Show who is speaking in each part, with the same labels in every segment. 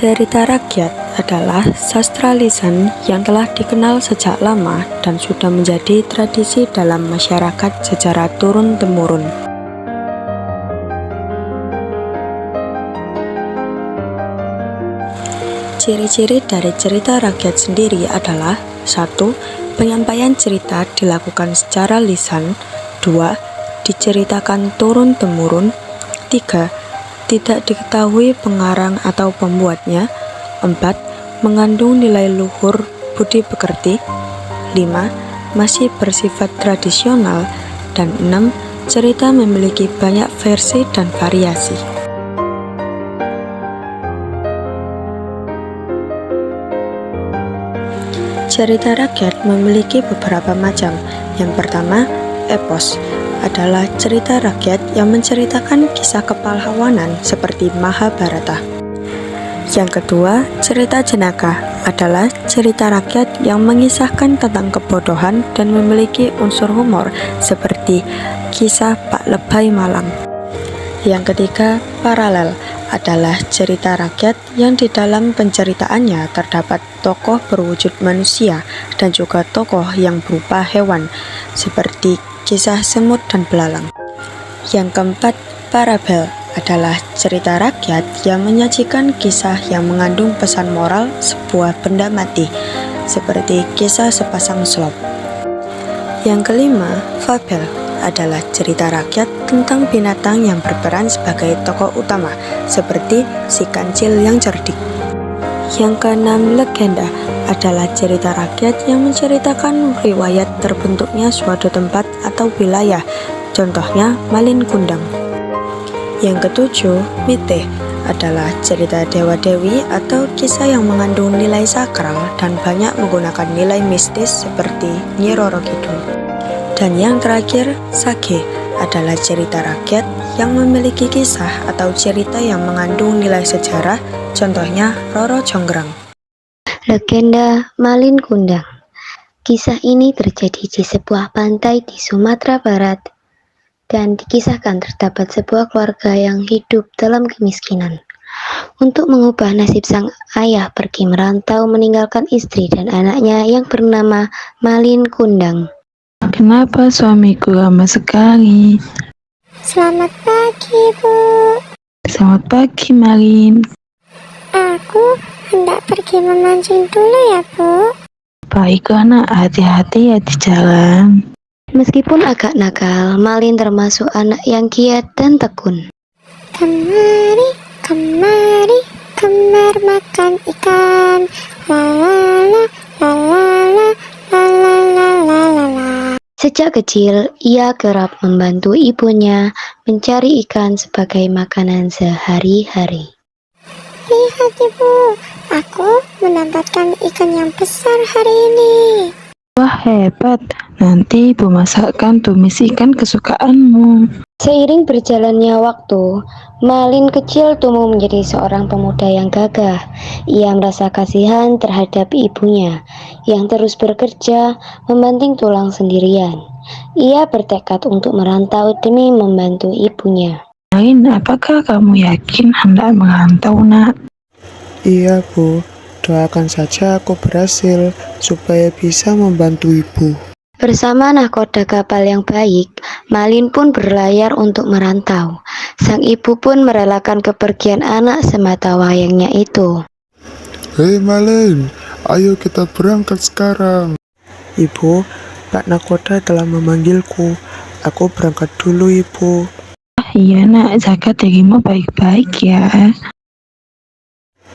Speaker 1: Cerita rakyat adalah sastra lisan yang telah dikenal sejak lama dan sudah menjadi tradisi dalam masyarakat secara turun-temurun. Ciri-ciri dari cerita rakyat sendiri adalah 1. Penyampaian cerita dilakukan secara lisan. 2. Diceritakan turun-temurun. 3. Tidak diketahui pengarang atau pembuatnya. 4. Mengandung nilai luhur budi pekerti. 5. Masih bersifat tradisional. Dan 6. Cerita memiliki banyak versi dan variasi. Cerita rakyat memiliki beberapa macam. Yang pertama, epos adalah cerita rakyat yang menceritakan kisah kepahlawanan seperti Mahabharata. Yang kedua, cerita jenaka adalah cerita rakyat yang mengisahkan tentang kebodohan dan memiliki unsur humor seperti kisah Pak Lebay Malang. Yang ketiga, paralel adalah cerita rakyat yang di dalam penceritaannya terdapat tokoh berwujud manusia dan juga tokoh yang berupa hewan seperti kisah semut dan belalang. Yang keempat, parabel adalah cerita rakyat yang menyajikan kisah yang mengandung pesan moral sebuah benda mati seperti kisah sepasang slop. Yang kelima, fabel adalah cerita rakyat tentang binatang yang berperan sebagai tokoh utama seperti si kancil yang cerdik. Yang keenam, legenda adalah cerita rakyat yang menceritakan riwayat terbentuknya suatu tempat atau wilayah, contohnya Malin Kundang. Yang ketujuh, mite adalah cerita dewa-dewi atau kisah yang mengandung nilai sakral dan banyak menggunakan nilai mistis seperti Nyi Roro Kidul. Dan yang terakhir, sage adalah cerita rakyat yang memiliki kisah atau cerita yang mengandung nilai sejarah, contohnya Roro Jonggrang.
Speaker 2: Legenda Malin Kundang. Kisah ini terjadi di sebuah pantai di Sumatera Barat dan dikisahkan terdapat sebuah keluarga yang hidup dalam kemiskinan. Untuk mengubah nasib sang ayah pergi merantau meninggalkan istri dan anaknya yang bernama Malin Kundang.
Speaker 3: Kenapa suamiku lama sekali?
Speaker 4: Selamat pagi, Bu.
Speaker 3: Selamat pagi, Malin.
Speaker 4: Aku hendak pergi memancing dulu ya, Bu.
Speaker 3: Baiklah nak, hati-hati ya di jalan.
Speaker 2: Meskipun agak nakal, Malin termasuk anak yang giat dan tekun.
Speaker 4: Kemari, kemari, kemar makan ikan. La la la, la la la, la la la la la la.
Speaker 2: Sejak kecil, ia kerap membantu ibunya mencari ikan sebagai makanan sehari-hari.
Speaker 4: Lihat, Ibu, aku mendapatkan ikan yang besar hari ini.
Speaker 3: Wah, hebat. Nanti ibu masakkan tumis ikan kesukaanmu.
Speaker 2: Seiring berjalannya waktu, Malin kecil tumbuh menjadi seorang pemuda yang gagah. Ia merasa kasihan terhadap ibunya yang terus bekerja membanting tulang sendirian. Ia bertekad untuk merantau demi membantu ibunya.
Speaker 3: Malin, apakah kamu yakin hendak merantau, nak?
Speaker 5: Iya, Bu. Doakan saja aku berhasil supaya bisa membantu ibu.
Speaker 2: Bersama nahkoda kapal yang baik, Malin pun berlayar untuk merantau. Sang ibu pun merelakan kepergian anak semata wayangnya itu.
Speaker 5: Hei Malin, ayo kita berangkat sekarang. Ibu, Pak Nakoda telah memanggilku. Aku berangkat dulu, Ibu.
Speaker 3: Iya nak, jaga dirimu baik-baik ya.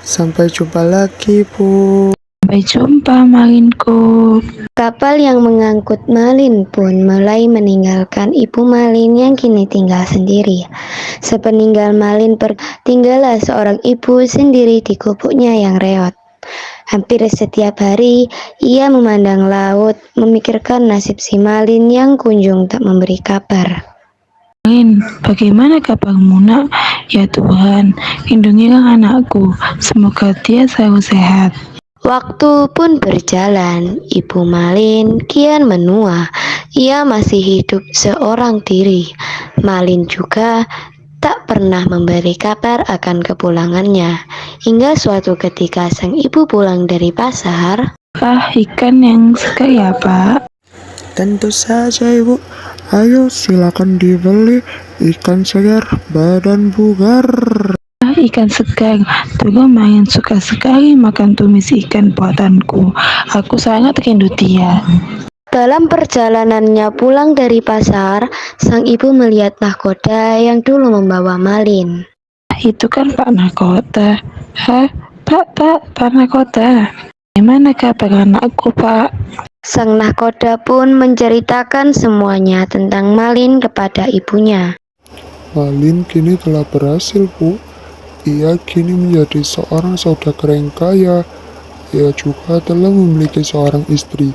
Speaker 5: Sampai jumpa lagi, Bu.
Speaker 3: Sampai jumpa, Malinku.
Speaker 2: Kapal yang mengangkut Malin pun mulai meninggalkan ibu Malin yang kini tinggal sendiri. Sepeninggal Malin tinggallah seorang ibu sendiri di gubuknya yang reot. Hampir setiap hari ia memandang laut, memikirkan nasib si Malin yang kunjung tak memberi kabar.
Speaker 3: Malin, bagaimana kabarmu nak? Ya Tuhan, lindungilah anakku. Semoga dia selalu sehat.
Speaker 2: Waktu pun berjalan, ibu Malin kian menua. Ia masih hidup seorang diri. Malin juga tak pernah memberi kabar akan kepulangannya. Hingga suatu ketika sang ibu pulang dari pasar,
Speaker 3: Ikan yang segar ya, Pak?
Speaker 5: Tentu saja, Ibu. Ayo silakan dibeli ikan segar badan bugar.
Speaker 3: Ikan segar. Dulu main suka sekali makan tumis ikan buatanku. Aku sangat rindu dia.
Speaker 2: dalam perjalanannya pulang dari pasar, sang ibu melihat nahkoda yang dulu membawa Malin.
Speaker 3: Itu kan Pak Nakota. Pak Nakota. Gimana kabar anakku, Pak?
Speaker 2: Sang nahkoda pun menceritakan semuanya tentang Malin kepada ibunya.
Speaker 5: Malin kini telah berhasil, Bu. Ia kini menjadi seorang saudagar yang kaya. Ia juga telah memiliki seorang istri.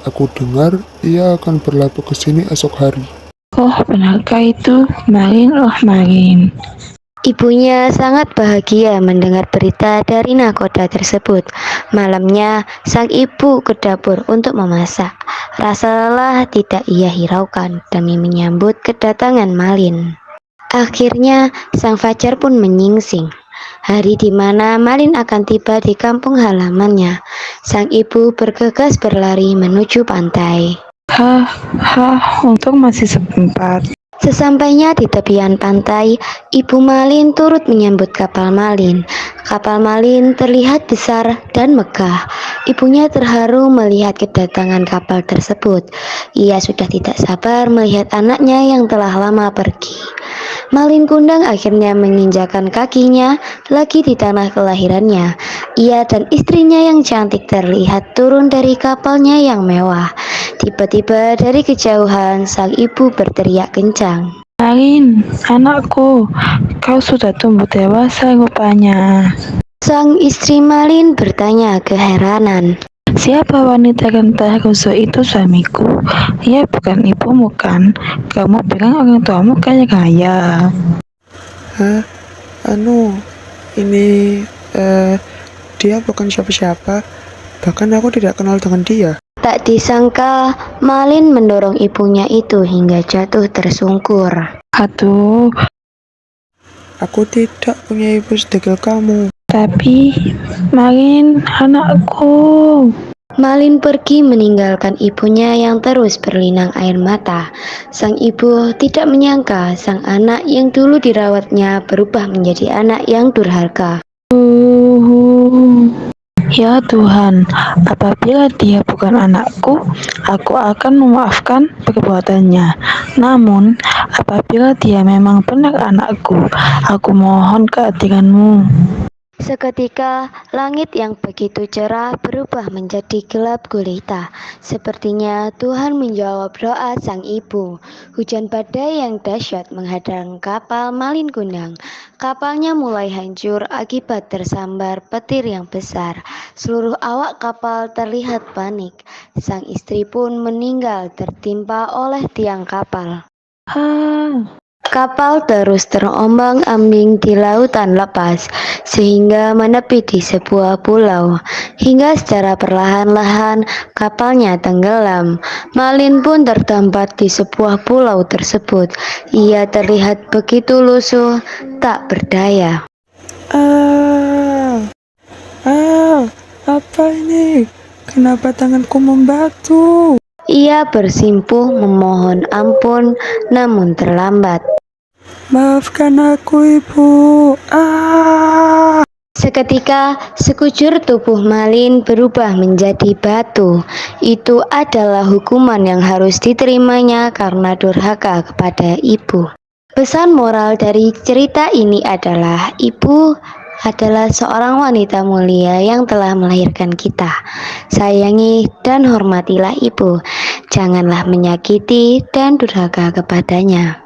Speaker 5: Aku dengar ia akan berlabuh ke sini esok hari.
Speaker 3: Oh, benarkah itu? Marin.
Speaker 2: Ibunya sangat bahagia mendengar berita dari nahkoda tersebut. Malamnya, sang ibu ke dapur untuk memasak. Rasa lelah tidak ia hiraukan demi menyambut kedatangan Malin. Akhirnya, sang fajar pun menyingsing. Hari di mana Malin akan tiba di kampung halamannya. Sang ibu bergegas berlari menuju pantai.
Speaker 3: Untung masih sempat.
Speaker 2: Sesampainya di tepian pantai, Ibu Malin turut menyambut kapal Malin. Kapal Malin terlihat besar dan megah. Ibunya terharu melihat kedatangan kapal tersebut. Ia sudah tidak sabar melihat anaknya yang telah lama pergi. Malin Kundang akhirnya menginjakan kakinya lagi di tanah kelahirannya. Ia dan istrinya yang cantik terlihat turun dari kapalnya yang mewah. Tiba-tiba dari kejauhan sang ibu berteriak kencang.
Speaker 3: Marin, anakku, kau sudah tumbuh dewasa rupanya.
Speaker 2: Sang istri Malin bertanya keheranan.
Speaker 3: Siapa wanita gantah rusuk itu suamiku? Ia bukan ibumu kan? Kamu bilang orang tuamu kaya-kaya.
Speaker 5: Ini dia bukan siapa-siapa. Bahkan aku tidak kenal dengan dia.
Speaker 2: Tak disangka, Malin mendorong ibunya itu hingga jatuh tersungkur.
Speaker 3: Aduh,
Speaker 5: Aku tidak punya ibu sedegil kamu.
Speaker 3: tapi Marin, anakku.
Speaker 2: Malin pergi meninggalkan ibunya yang terus berlinang air mata. Sang ibu tidak menyangka sang anak yang dulu dirawatnya berubah menjadi anak yang durhaka.
Speaker 3: Ya Tuhan, apabila dia bukan anakku, aku akan memaafkan perbuatannya. Namun, apabila dia memang benar anakku, aku mohon keadilanmu.
Speaker 2: Seketika, langit yang begitu cerah berubah menjadi gelap gulita. Sepertinya Tuhan menjawab doa sang ibu. Hujan badai yang dahsyat menghadang kapal Malin Kundang. Kapalnya mulai hancur akibat tersambar petir yang besar. Seluruh awak kapal terlihat panik. Sang istri pun meninggal tertimpa oleh tiang kapal. Kapal terus terombang-ambing di lautan lepas, sehingga menepi di sebuah pulau. Hingga secara perlahan-lahan kapalnya tenggelam. Malin pun terdampar di sebuah pulau tersebut. Ia terlihat begitu lusuh, tak berdaya.
Speaker 5: Apa ini? Kenapa tanganku membatu?
Speaker 2: Ia bersimpuh memohon ampun, namun terlambat.
Speaker 5: Maafkan aku, Ibu.
Speaker 2: Seketika, sekujur tubuh Malin berubah menjadi batu. Itu adalah hukuman yang harus diterimanya karena durhaka kepada ibu. Pesan moral dari cerita ini adalah, ibu adalah seorang wanita mulia yang telah melahirkan kita. Sayangi dan hormatilah ibu. Janganlah menyakiti dan durhaka kepadanya.